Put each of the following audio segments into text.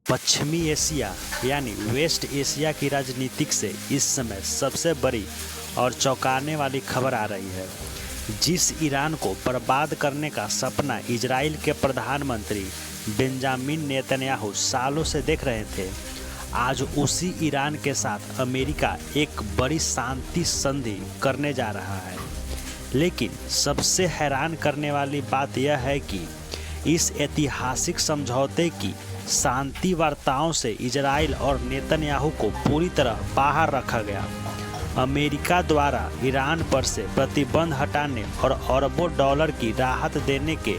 पश्चिमी एशिया यानी waste Asia की राजनीतिक से इस समय सबसे बड़ी और चौंकाने वाली खबर आ रही है। जिस ईरान को बर्बाद करने का सपना इजराइल के प्रधानमंत्री बेंजामिन नेतन्याहू सालों से देख रहे थे, आज उसी ईरान के साथ अमेरिका एक बड़ी शांति संधि करने जा रहा है। लेकिन सबसे हैरान करने वाली बात यह है कि इस ऐतिहासिक समझौते की शांति वार्ताओं से इजराइल और नेतन्याहू को पूरी तरह बाहर रखा गया। अमेरिका द्वारा ईरान पर से प्रतिबंध हटाने और अरबों डॉलर की राहत देने के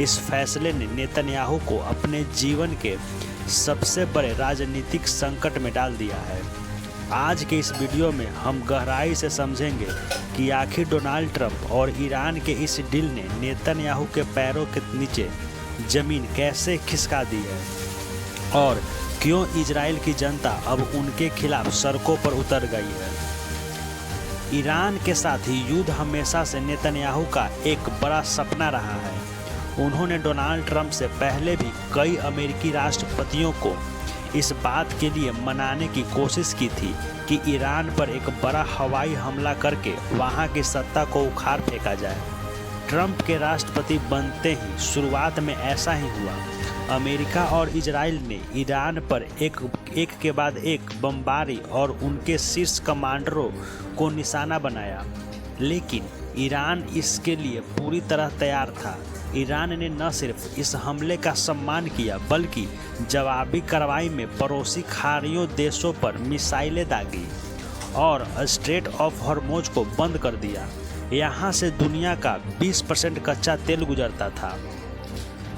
इस फैसले ने नेतन्याहू को अपने जीवन के सबसे बड़े राजनीतिक संकट में डाल दिया है। आज के इस वीडियो में हम गहराई से समझेंगे कि आखिर डोनाल्ड ट्रंप और ईरान के इस डील ने नेतन्याहू के पैरों के नीचे जमीन कैसे खिसका दी है और क्यों इजराइल की जनता अब उनके खिलाफ सड़कों पर उतर गई है। ईरान के साथ ही युद्ध हमेशा से नेतन्याहू का एक बड़ा सपना रहा है। उन्होंने डोनाल्ड ट्रंप से पहले भी कई अमेरिकी राष्ट्रपतियों को इस बात के लिए मनाने की कोशिश की थी कि ईरान पर एक बड़ा हवाई हमला करके वहां की सत्ता को उखाड़ फेंका जाए। ट्रंप के राष्ट्रपति बनते ही शुरुआत में ऐसा ही हुआ। अमेरिका और इजराइल ने ईरान पर एक के बाद एक बमबारी और उनके शीर्ष कमांडरों को निशाना बनाया, लेकिन ईरान इसके लिए पूरी तरह तैयार था। ईरान ने न सिर्फ इस हमले का सम्मान किया बल्कि जवाबी कार्रवाई में पड़ोसी खाड़ियों देशों पर मिसाइलें दागी और स्ट्रेट ऑफ हॉर्मुज को बंद कर दिया। यहाँ से दुनिया का 20% कच्चा तेल गुजरता था।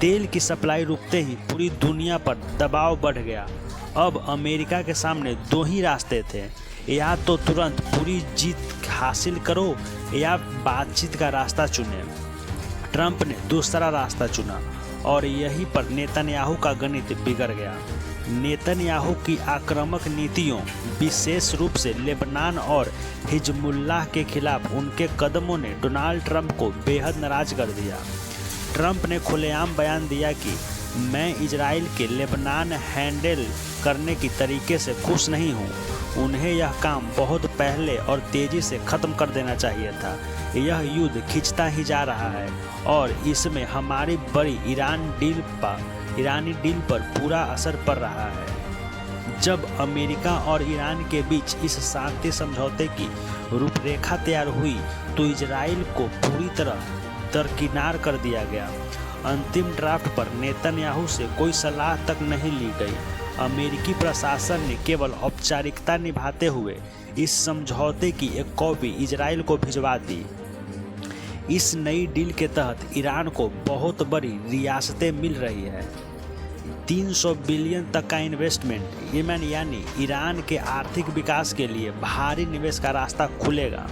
तेल की सप्लाई रुकते ही पूरी दुनिया पर दबाव बढ़ गया। अब अमेरिका के सामने दो ही रास्ते थे, या तो तुरंत पूरी जीत हासिल करो या बातचीत का रास्ता चुने। ट्रंप ने दूसरा रास्ता चुना और यहीं पर नेतन्याहू का गणित बिगड़ गया। नेतन्याहू की आक्रामक नीतियों, विशेष रूप से लेबनान और हिजबुल्लाह के खिलाफ उनके कदमों ने डोनाल्ड ट्रंप को बेहद नाराज कर दिया। ट्रंप ने खुलेआम बयान दिया कि मैं इजराइल के लेबनान हैंडल करने की तरीके से खुश नहीं हूँ। उन्हें यह काम बहुत पहले और तेजी से ख़त्म कर देना चाहिए था। यह युद्ध खिंचता ही जा रहा है और इसमें हमारी बड़ी ईरानी डील पर पूरा असर पड़ रहा है। जब अमेरिका और ईरान के बीच इस शांति समझौते की रूपरेखा तैयार हुई तो इजराइल को पूरी तरह दरकिनार कर दिया गया। अंतिम ड्राफ्ट पर नेतन्याहू से कोई सलाह तक नहीं ली गई। अमेरिकी प्रशासन ने केवल औपचारिकता निभाते हुए इस समझौते की एक कॉपी इजराइल को भिजवा दी। इस नई डील के तहत ईरान को बहुत बड़ी रियासतें मिल रही है। 300 बिलियन तक का इन्वेस्टमेंट यानी ईरान के आर्थिक विकास के लिए भारी निवेश का रास्ता खुलेगा।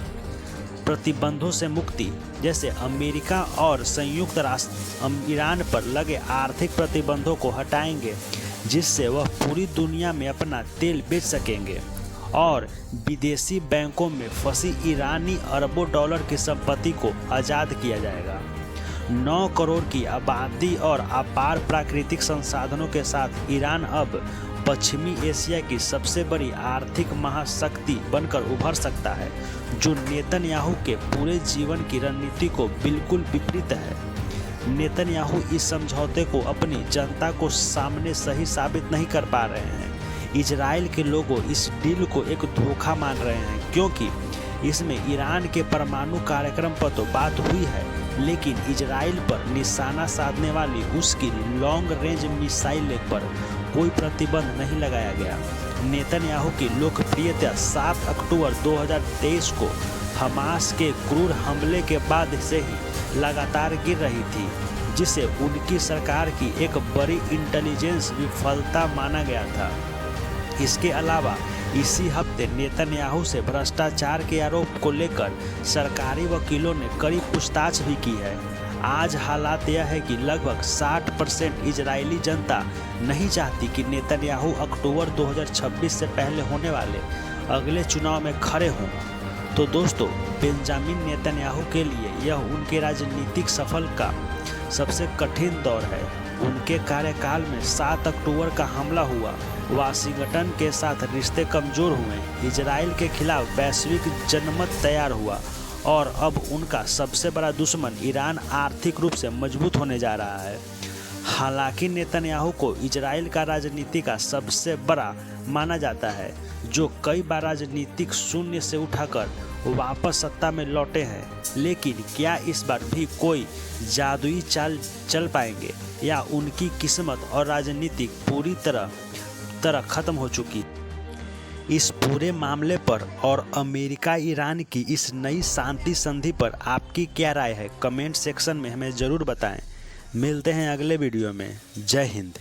प्रतिबंधों से मुक्ति, जैसे अमेरिका और संयुक्त राष्ट्र ईरान पर लगे आर्थिक प्रतिबंधों को हटाएंगे, जिससे वह पूरी दुनिया में अपना तेल बेच सकेंगे और विदेशी बैंकों में फंसी ईरानी अरबों डॉलर की संपत्ति को आज़ाद किया जाएगा। 9 करोड़ की आबादी और अपार प्राकृतिक संसाधनों के साथ ईरान अब पश्चिमी एशिया की सबसे बड़ी आर्थिक महाशक्ति बनकर उभर सकता है, जो नेतन्याहू के पूरे जीवन की रणनीति को बिल्कुल विपरीत है। नेतन्याहू इस समझौते को अपनी जनता को सामने सही साबित नहीं कर पा रहे हैं। इजराइल के लोगों इस डील को एक धोखा मान रहे हैं, क्योंकि इसमें ईरान के परमाणु कार्यक्रम पर तो बात हुई है, लेकिन इजराइल पर निशाना साधने वाली उसकी लॉन्ग रेंज मिसाइल पर कोई प्रतिबंध नहीं लगाया गया। नेतन्याहू की लोकप्रियता 7 अक्टूबर 2023 को हमास के क्रूर हमले के बाद से ही लगातार गिर रही थी, जिसे उनकी सरकार की एक बड़ी इंटेलिजेंस विफलता माना गया था। इसके अलावा इसी हफ्ते नेतन्याहू से भ्रष्टाचार के आरोप को लेकर सरकारी वकीलों ने कड़ी पूछताछ भी की है। आज हालात यह है कि लगभग 60% इजरायली जनता नहीं चाहती कि नेतन्याहू अक्टूबर 2026 से पहले होने वाले अगले चुनाव में खड़े हों। तो दोस्तों, बेंजामिन नेतन्याहू के लिए यह उनके राजनीतिक सफल का सबसे कठिन दौर है। उनके कार्यकाल में 7 अक्टूबर का हमला हुआ, वाशिंगटन के साथ रिश्ते कमजोर हुए, इजराइल के खिलाफ वैश्विक जनमत तैयार हुआ और अब उनका सबसे बड़ा दुश्मन ईरान आर्थिक रूप से मजबूत होने जा रहा है। हालांकि नेतन्याहू को इजराइल का राजनीति का सबसे बड़ा माना जाता है, जो कई बार राजनीतिक शून्य से उठाकर वापस सत्ता में लौटे हैं, लेकिन क्या इस बार भी कोई जादुई चाल चल पाएंगे या उनकी किस्मत और राजनीति पूरी तरह खत्म हो चुकी। इस पूरे मामले पर और अमेरिका ईरान की इस नई शांति संधि पर आपकी क्या राय है? कमेंट सेक्शन में हमें ज़रूर बताएं। मिलते हैं अगले वीडियो में। जय हिंद।